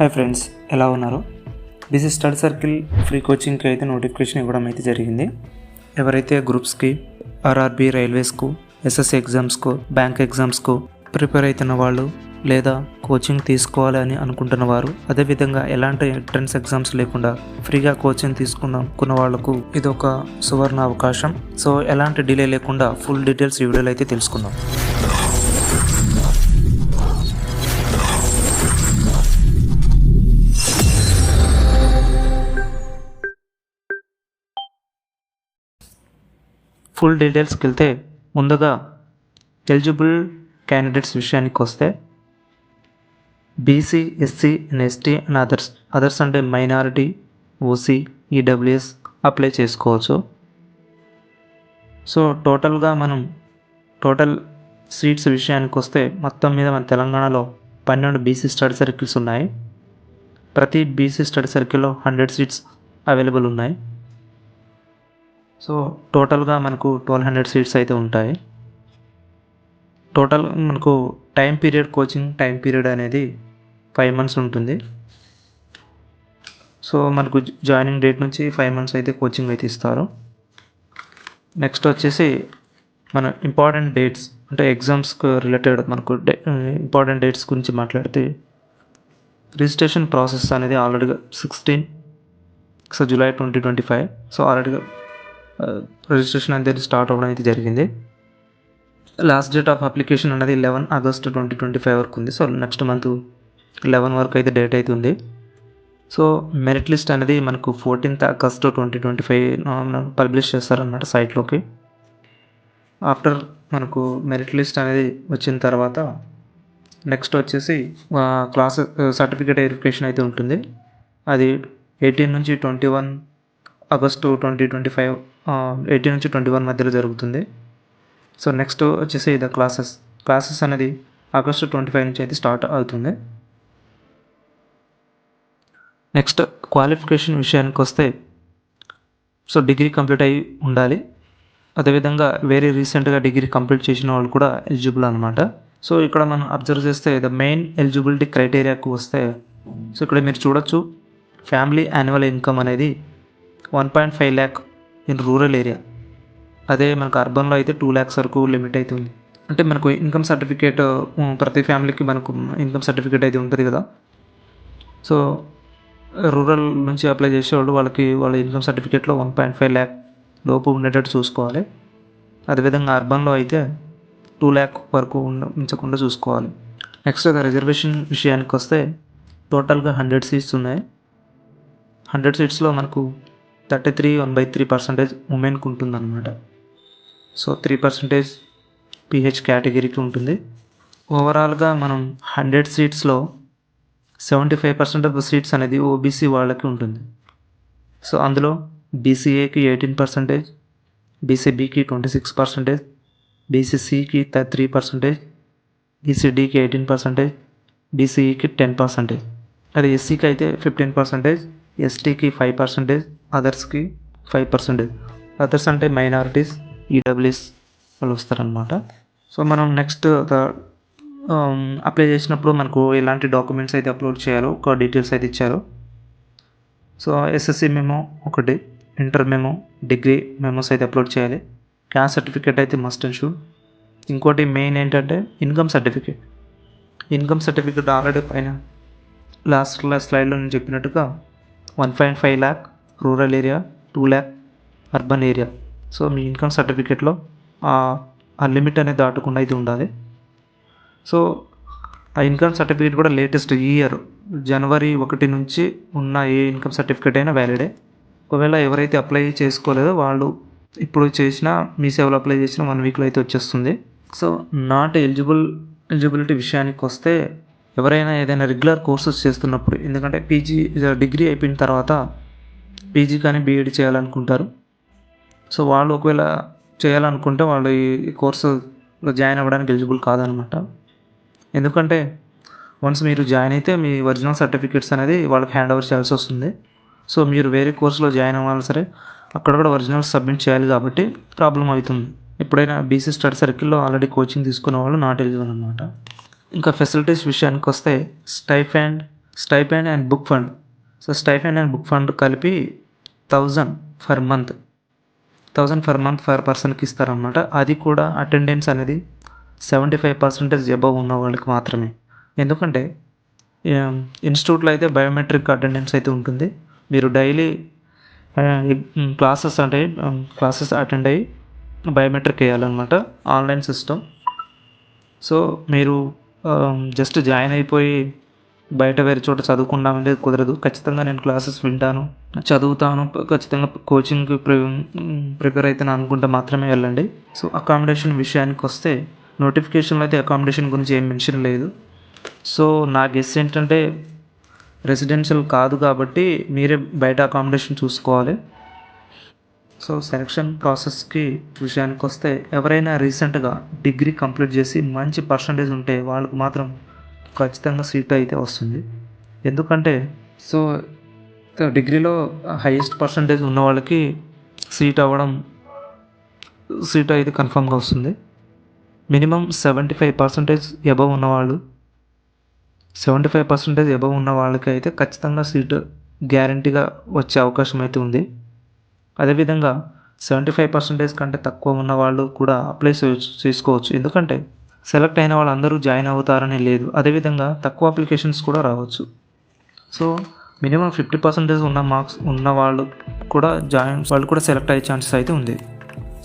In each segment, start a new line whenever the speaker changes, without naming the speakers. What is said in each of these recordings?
Hi friends, ఎలా ఉన్నారు? BC study circle free కోచింగ్కి అయితే నోటిఫికేషన్ ఇవ్వడం అయితే జరిగింది. ఎవరైతే గ్రూప్స్కి, ఆర్ఆర్బీ, రైల్వేస్కు, ఎస్ఎస్సి ఎగ్జామ్స్కు, బ్యాంక్ ఎగ్జామ్స్కు ప్రిపేర్ అవుతున్న వాళ్ళు లేదా కోచింగ్ తీసుకోవాలి అని అనుకుంటున్న వారు, అదేవిధంగా ఎలాంటి ఎంట్రన్స్ ఎగ్జామ్స్ లేకుండా ఫ్రీగా కోచింగ్ తీసుకున్న వాళ్ళకు ఇది ఒక సువర్ణ అవకాశం. సో ఎలాంటి డిలే లేకుండా ఫుల్ డీటెయిల్స్ ఈ వీడియోలో అయితే తెలుసుకుందాం. ఫుల్ డీటెయిల్స్కి వెళ్తే ముందుగా ఎలిజిబుల్ క్యాండిడేట్స్ విషయానికి వస్తే BC, SC and ST and others అంటే మైనారిటీ, ఓసీ, ఈడబ్ల్యూఎస్ అప్లై చేసుకోవచ్చు. సో టోటల్ సీట్స్ విషయానికి వస్తే మొత్తం మీద మన తెలంగాణలో 12 బీసీ స్టడీ సర్కిల్స్ ఉన్నాయి. ప్రతి బీసీ స్టడీ సర్కిల్లో 100 సీట్స్ అవైలబుల్ ఉన్నాయి. సో టోటల్గా మనకు 1200 సీట్స్ అయితే ఉంటాయి. టోటల్ మనకు కోచింగ్ టైం పీరియడ్ అనేది 5 months ఉంటుంది. సో మనకు జాయినింగ్ డేట్ నుంచి 5 months అయితే కోచింగ్ అయితే ఇస్తారు. నెక్స్ట్ వచ్చేసి మన ఇంపార్టెంట్ డేట్స్ అంటే ఎగ్జామ్స్కి రిలేటెడ్ మనకు ఇంపార్టెంట్ డేట్స్ గురించి మాట్లాడితే రిజిస్ట్రేషన్ ప్రాసెస్ అనేది ఆల్రెడీగా 16 July 2025. సో ఆల్రెడీగా రిజిస్ట్రేషన్ అనేది స్టార్ట్ అవ్వడం అయితే జరిగింది. లాస్ట్ డేట్ ఆఫ్ అప్లికేషన్ అనేది 11 August 2025 వరకు ఉంది. సో నెక్స్ట్ మంత్ 11 వరకు అయితే డేట్ అయితే ఉంది. సో మెరిట్ లిస్ట్ అనేది మనకు 14th August 2025 పబ్లిష్ చేస్తారన్నమాట సైట్లోకి. ఆఫ్టర్ మనకు మెరిట్ లిస్ట్ అనేది వచ్చిన తర్వాత నెక్స్ట్ వచ్చేసి క్లాస్ సర్టిఫికేట్ వెరిఫికేషన్ అయితే ఉంటుంది. అది 18 నుంచి 21 August 2025 18 నుంచి 21 మధ్యలో జరుగుతుంది. సో నెక్స్ట్ వచ్చేసి క్లాసెస్ అనేది August 25 నుంచి అయితే స్టార్ట్ అవుతుంది. నెక్స్ట్ క్వాలిఫికేషన్ విషయానికి వస్తే సో డిగ్రీ కంప్లీట్ అయి ఉండాలి. అదేవిధంగా వేరే రీసెంట్గా డిగ్రీ కంప్లీట్ చేసిన వాళ్ళు కూడా ఎలిజిబుల్ అనమాట. సో ఇక్కడ మనం అబ్జర్వ్ చేస్తే ద మెయిన్ ఎలిజిబిలిటీ క్రైటీరియాకు వస్తే సో ఇక్కడ మీరు చూడొచ్చు, ఫ్యామిలీ యాన్యువల్ ఇన్కమ్ అనేది 1.5 lakh ఇన్ రూరల్ ఏరియా. అదే మనకు అర్బన్లో అయితే 2 lakhs వరకు లిమిట్ అవుతుంది. అంటే మనకు ఇన్కమ్ సర్టిఫికేట్ ప్రతి ఫ్యామిలీకి మనకు ఇన్కమ్ సర్టిఫికేట్ అయితే ఉంటుంది కదా. సో రూరల్ నుంచి అప్లై చేసేవాళ్ళు వాళ్ళ ఇన్కమ్ సర్టిఫికేట్లో 1.5 lakh లోపు ఉండేటట్టు చూసుకోవాలి. అదేవిధంగా అర్బన్లో అయితే 2 lakh వరకు ఉంచకుండా చూసుకోవాలి. నెక్స్ట్ రిజర్వేషన్ విషయానికి వస్తే టోటల్గా 100 సీట్స్ ఉన్నాయి. 100 సీట్స్లో మనకు 33.1/3% ఉమెన్కి ఉంటుందన్నమాట. సో 3% PH కేటగిరీకి ఉంటుంది. ఓవరాల్గా మనం 100 సీట్స్లో 75% ఆఫ్ ద సీట్స్ అనేది ఓబీసీ వాళ్ళకి ఉంటుంది. సో అందులో బీసీఏకి 18%, బీసీబీకి 26%, బీసీసీకి 3%, బీసీడీకి 18%, బీసీఈకి 10%. అది ఎస్సీకి అయితే 15%, ఎస్టీకి 5%, అదర్స్కి 5%. అదర్స్ అంటే మైనారిటీస్, ఈడబ్ల్యూఎస్ వాళ్ళు వస్తారనమాట. సో మనం నెక్స్ట్ అప్లై చేసినప్పుడు మనకు ఎలాంటి డాక్యుమెంట్స్ అయితే అప్లోడ్ చేయాలో ఒక డీటెయిల్స్ అయితే ఇచ్చారు. సో ఎస్ఎస్సి మెమో ఒకటి, ఇంటర్ మెమో, డిగ్రీ మెమోస్ అయితే అప్లోడ్ చేయాలి. క్యాస్ట్ సర్టిఫికేట్ అయితే మస్ట్ అండ్ షుడ్. ఇంకోటి మెయిన్ ఏంటంటే ఇన్కమ్ సర్టిఫికేట్ ఆల్రెడీ పైన లాస్ట్ స్లైడ్లో నేను చెప్పినట్టుగా 1.5 lakh rural area, 2 lakh urban area. So మీ ఇన్కమ్ సర్టిఫికేట్లో ఆ లిమిట్ అనేది దాటకుండా అయితే ఉండాలి. సో ఆ ఇన్కమ్ సర్టిఫికేట్ కూడా లేటెస్ట్ ఈ ఇయర్ January 1 నుంచి ఉన్న ఏ ఇన్కమ్ సర్టిఫికేట్ అయినా వ్యాలిడే. ఒకవేళ ఎవరైతే అప్లై చేసుకోలేదో వాళ్ళు ఇప్పుడు మీ సేవలో అప్లై చేసిన 1 weekలో అయితే వచ్చేస్తుంది. సో నాట్ ఎలిజిబిలిటీ విషయానికి వస్తే ఎవరైనా ఏదైనా రెగ్యులర్ కోర్సెస్ చేస్తున్నప్పుడు, ఎందుకంటే డిగ్రీ అయిపోయిన తర్వాత పీజీ కానీ బీఈడీ చేయాలనుకుంటారు. సో వాళ్ళు ఒకవేళ చేయాలనుకుంటే వాళ్ళు ఈ కోర్సులో జాయిన్ అవ్వడానికి ఎలిజిబుల్ కాదనమాట. ఎందుకంటే వన్స్ మీరు జాయిన్ అయితే మీ ఒరిజినల్ సర్టిఫికేట్స్ అనేది వాళ్ళకి హ్యాండ్ ఓవర్ చేయాల్సి వస్తుంది. సో మీరు వేరే కోర్సులో జాయిన్ అవ్వాలి సరే, అక్కడ కూడా ఒరిజినల్ సబ్మిట్ చేయాలి కాబట్టి ప్రాబ్లం అవుతుంది. ఎప్పుడైనా బీసీ స్టడీ సర్కిల్లో ఆల్రెడీ కోచింగ్ తీసుకున్న వాళ్ళు నాట్ ఎలిజిబుల్ అనమాట. ఇంకా ఫెసిలిటీస్ విషయానికి వస్తే stipend, stipend and book fund. So stipend and book fund కలిపి 1000 for month, 1000 for month for పర్సన్కి ఇస్తారనమాట. అది కూడా అటెండెన్స్ అనేది 75% అబవ్ ఉన్న వాళ్ళకి మాత్రమే. ఎందుకంటే ఇన్స్టిట్యూట్లో అయితే బయోమెట్రిక్ అటెండెన్స్ అయితే ఉంటుంది. మీరు డైలీ క్లాసెస్ అటెండ్ అయ్యి బయోమెట్రిక్ వేయాలన్నమాట, ఆన్లైన్ సిస్టమ్. సో మీరు జస్ట్ జాయిన్ అయిపోయి బయట వేరే చోట చదువుకుందామంటే కుదరదు. ఖచ్చితంగా నేను క్లాసెస్ వింటాను, చదువుతాను, ఖచ్చితంగా కోచింగ్కి ప్రిపేర్ అవుతాను అనుకుంటే మాత్రమే వెళ్ళండి. సో అకామిడేషన్ విషయానికి వస్తే నోటిఫికేషన్లో అయితే అకామిడేషన్ గురించి ఏం మెన్షన్ లేదు. సో నా గెస్ ఏంటంటే రెసిడెన్షియల్ కాదు కాబట్టి మీరే బయట అకామిడేషన్ చూసుకోవాలి. సో సెలక్షన్ ప్రాసెస్కి విషయానికి వస్తే ఎవరైనా రీసెంట్గా డిగ్రీ కంప్లీట్ చేసి మంచి పర్సంటేజ్ ఉంటే వాళ్ళకు మాత్రం ఖచ్చితంగా సీట్ అయితే వస్తుంది. ఎందుకంటే సో డిగ్రీలో హైయెస్ట్ పర్సంటేజ్ ఉన్న వాళ్ళకి సీట్ అయితే కన్ఫామ్గా వస్తుంది. మినిమం 75% అబవ్ ఉన్నవాళ్ళు, 75% అబవ్ ఉన్న వాళ్ళకి అయితే ఖచ్చితంగా సీటు గ్యారంటీగా వచ్చే అవకాశం అయితే ఉంది. అదేవిధంగా 75% కంటే తక్కువ ఉన్న వాళ్ళు కూడా అప్లై చేసుకోవచ్చు. ఎందుకంటే సెలెక్ట్ అయిన వాళ్ళందరూ జాయిన్ అవుతారని లేదు. అదేవిధంగా తక్కువ అప్లికేషన్స్ కూడా రావచ్చు. సో మినిమం 50% ఉన్న మార్క్స్ ఉన్న వాళ్ళు కూడా సెలెక్ట్ అయ్యే ఛాన్సెస్ అయితే ఉంది.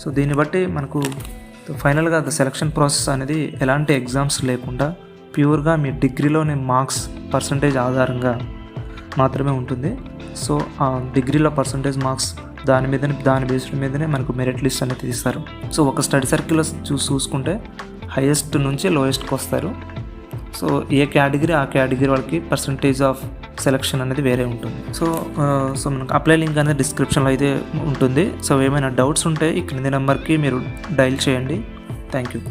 సో దీన్ని బట్టి మనకు ఫైనల్గా సెలక్షన్ ప్రాసెస్ అనేది ఎలాంటి ఎగ్జామ్స్ లేకుండా ప్యూర్గా మీ డిగ్రీలోని మార్క్స్ పర్సంటేజ్ ఆధారంగా మాత్రమే ఉంటుంది. సో ఆ డిగ్రీలో పర్సంటేజ్ మార్క్స్ దాని బేస్డ్ మీదనే మనకు మెరిట్ లిస్ట్ అనేది తీస్తారు. సో ఒక స్టడీ సర్కిల్లో చూసుకుంటే హైయెస్ట్ నుంచి లోయెస్ట్కి వస్తారు. సో ఏ కేటగిరీ ఆ కేటగిరీ వాళ్ళకి పర్సంటేజ్ ఆఫ్ సెలెక్షన్ అనేది వేరే ఉంటుంది. సో మనకు అప్లై లింక్ అనేది డిస్క్రిప్షన్లో అయితే ఉంటుంది. సో ఏమైనా డౌట్స్ ఉంటే ఈ క్రింది నెంబర్కి మీరు డైల్ చేయండి. Thank you.